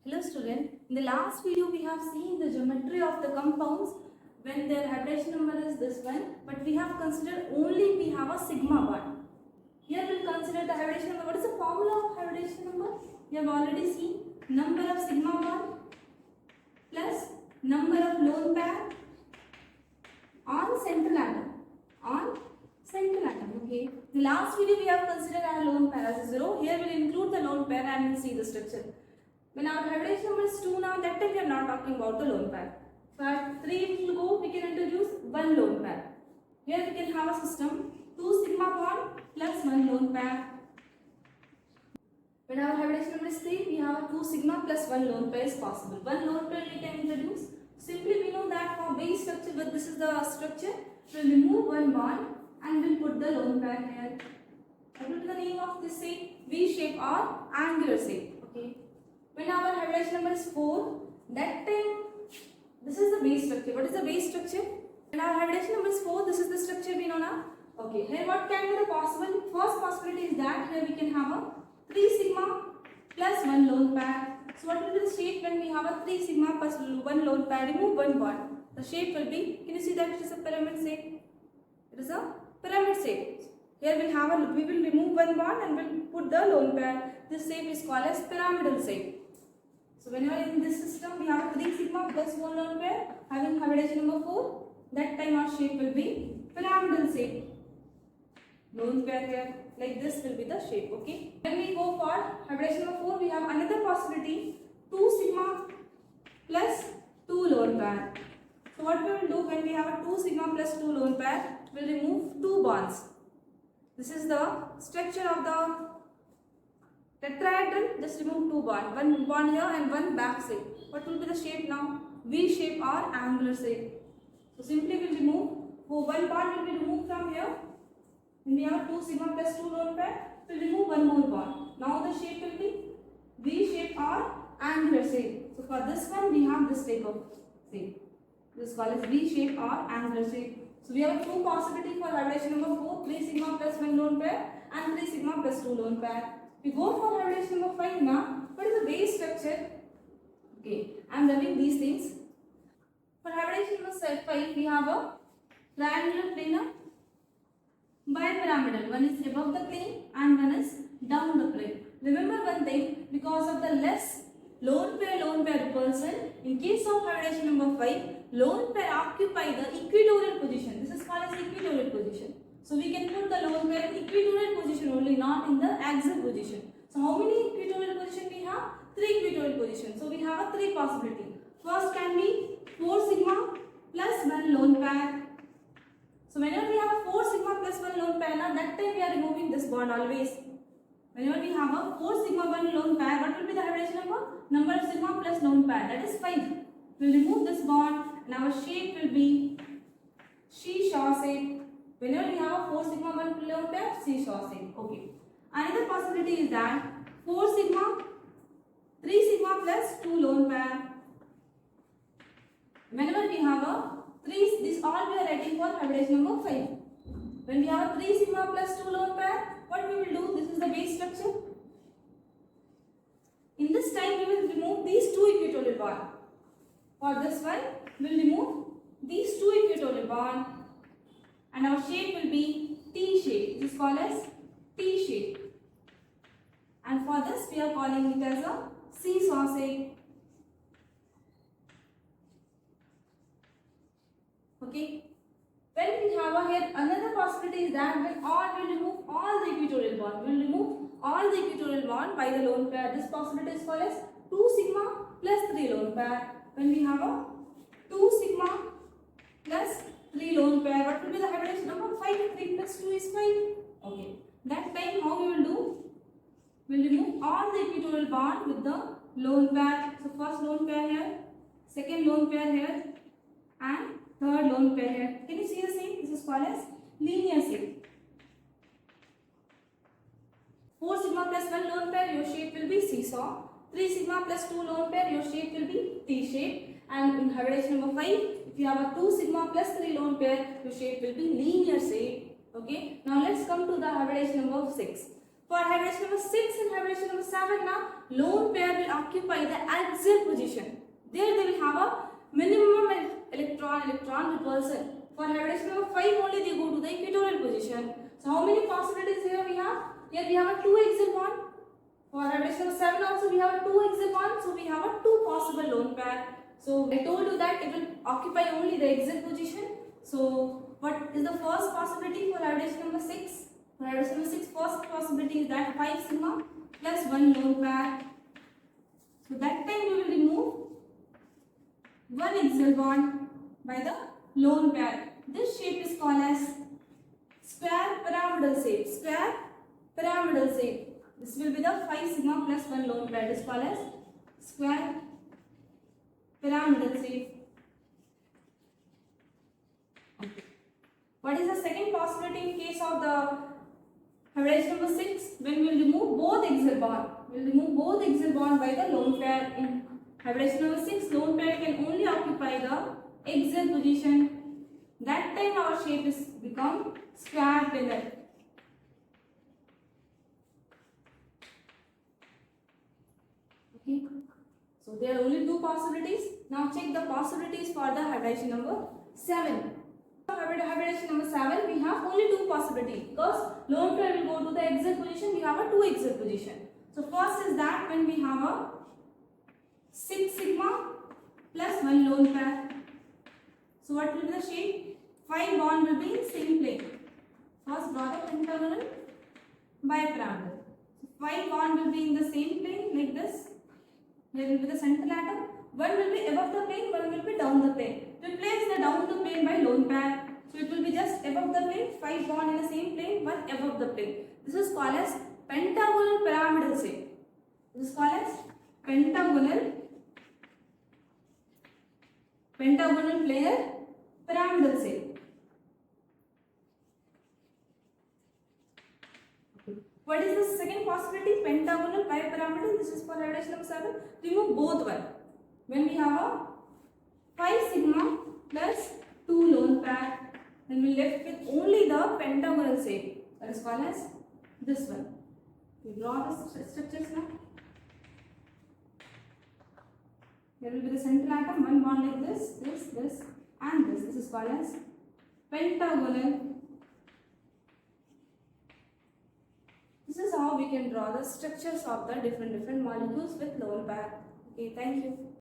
Hello student, in the last video we have seen the geometry of the compounds when their hybridization number is this one, but we have considered only we have a sigma bond. Here we will consider the hybridization number. What is the formula of hybridization number? We have already seen number of sigma bond plus number of lone pair on central atom. Okay. The last video we have considered our lone pair as 0. Here we will include the lone pair and we will see the structure. When our hybridization number is 2 now, that time we are not talking about the lone pair. So at 3 will go, we can introduce one lone pair. Here we can have a system 2 sigma bond plus 1 lone pair. When our hybridization number is 3, we have 2 sigma plus 1 lone pair is possible. One lone pair we can introduce. Simply we know that for base structure, but this is the structure, we will remove one bond and we will put the lone pair here. What will be the name of this shape? V shape or angular shape. Okay. When our hybridization number is 4, that time this is the base structure. What is the base structure? When our hybridization number is 4, this is the structure we know now. Okay, here what can be the possible? First possibility is that here we can have a 3 sigma plus 1 lone pair. So what will be the shape when we have a 3 sigma plus 1 lone pair? Remove one bond. The shape will be, can you see that it is a pyramid shape? It is a pyramid shape. Here we will remove one bond and we'll put the lone pair. This shape is called as pyramidal shape. So whenever in this system we have 3 sigma plus 1 lone pair having hybridization number 4, that time our shape will be pyramidal shape. Lone pair here, like this will be the shape. Okay. When we go for hybridization number 4, we have another possibility 2 sigma plus 2 lone pair. So what we will do when we have a 2 sigma plus 2 lone pair, we will remove 2 bonds. This is the structure of the tetrahedron. Just remove 2 bonds. One bond here and one back shape. What will be the shape now? V shape or angular shape. So simply we will remove. One bond will be removed from here. When we have 2 sigma plus 2 lone pair, we will remove one more bond. Now the shape will be V shape or angular shape. So for this one we have this type of shape. This is called as V shape or angular shape. So we have 2 possibilities for hybridization number 4, 3 sigma plus 1 lone pair and 3 sigma plus 2 lone pair. We go for hybridization number 5 now. What is the base structure? Okay, I am rubbing these things. For hybridization number 5, we have a triangular planar bipyramidal. One is above the plane and one is down the plane. Remember one thing, because of the less lone pair repulsion, in case of hybridization number 5, lone pair occupy the equatorial position. This is called as equatorial position. So we can put the lone pair in equatorial position only, not in the axial position. So how many equatorial position we have? 3 equatorial positions. So we have a 3 possibility. First can be 4 sigma plus 1 lone pair. So whenever we have 4 sigma plus 1 lone pair, now that time we are removing this bond always. Whenever we have a 4 sigma 1 lone pair, what will be the hybridization number? Number of sigma plus lone pair, that is 5. We will remove this bond and our shape will be seesaw shape. Whenever we have a 4 sigma 1 lone pair, seesaw shape. Okay. Another possibility is that 4 sigma, 3 sigma plus 2 lone pair. Whenever we have a 3, this all we are writing for hybridization number 5. When we have 3 sigma plus 2 lone pair, what we will do? This is the base structure. In this time, we will remove these 2 equatorial bonds. For this one, we will remove these 2 equatorial bonds and our shape will be T shape. This is called as T shape. And for this, we are calling it as a seesaw shape. Okay. When we have here another possibility is that when we will remove all the equatorial bond. We will remove all the equatorial bond by the lone pair. This possibility is called as 2 sigma plus 3 lone pair. When we have a 2 sigma plus 3 lone pair, what will be the hybridization number? 5. 3 plus 2 is 5. Okay. That time how we will do? We will remove all the equatorial bond with the lone pair. So first lone pair here, second lone pair here and third lone pair here. Can you see the shape? This is called as linear shape. 4 sigma plus 1 lone pair, your shape will be seesaw. 3 sigma plus 2 lone pair, your shape will be T shape. And in hybridization number 5, if you have a 2 sigma plus 3 lone pair, your shape will be linear shape. Okay. Now let's come to the hybridization number 6. For hybridization number 6 and hybridization number 7 now, lone pair will occupy the axial position. There they will have a minimum electron repulsion. For hybridization number 5 only they go to the equatorial position. So how many possibilities here we have? Here we have a 2 axial bond. For hybridization number 7 also we have a 2 axial bond. So we have a 2 possible lone pair. So I told you that it will occupy only the axial position. So what is the first possibility for hybridization number 6? For hybridization number 6, first possibility is that 5 sigma plus 1 lone pair. So that time we will remove one axial bond by the lone pair. This shape is called as square pyramidal shape. Square pyramidal shape. This will be the 5 sigma plus 1 lone pair. This is called as square pyramidal shape. Okay. What is the second possibility in case of the hybridization number 6? When we will remove both axial bond. We will remove both axial bond by the lone pair. In hybridization number 6, lone pair can only occupy the axial position. That time our shape is become square pillar. Okay. So there are only two possibilities. Now check the possibilities for the hybridization number 7. Hybridization number 7, we have only two possibilities because lone pair will go to the axial position. We have a 2 axial position. So first is that when we have a 6 sigma plus 1 lone pair. So what will be the shape? 5 bond will be in same plane. First draw the pentagonal bipyramidal. So 5 bond will be in the same plane like this. Here will be the central atom. One will be above the plane, one will be down the plane. We place the down the plane by lone pair. So it will be just above the plane, 5 bond in the same plane, one above the plane. This is called as pentagonal pyramidal shape. This is called as pentagonal planar pyramidal shape. What is the second possibility? Pentagonal bipyramidal. This is for hybridization number 7. Remove both one. When we have a 5 sigma plus 2 lone pair, then we left with only the pentagonal shape. That is called as this one. We draw the structures now. Here will be the central atom, one bond like this, this, and this. This is called as pentagonal. This is how we can draw the structures of the different molecules with lone pair. Okay, thank you.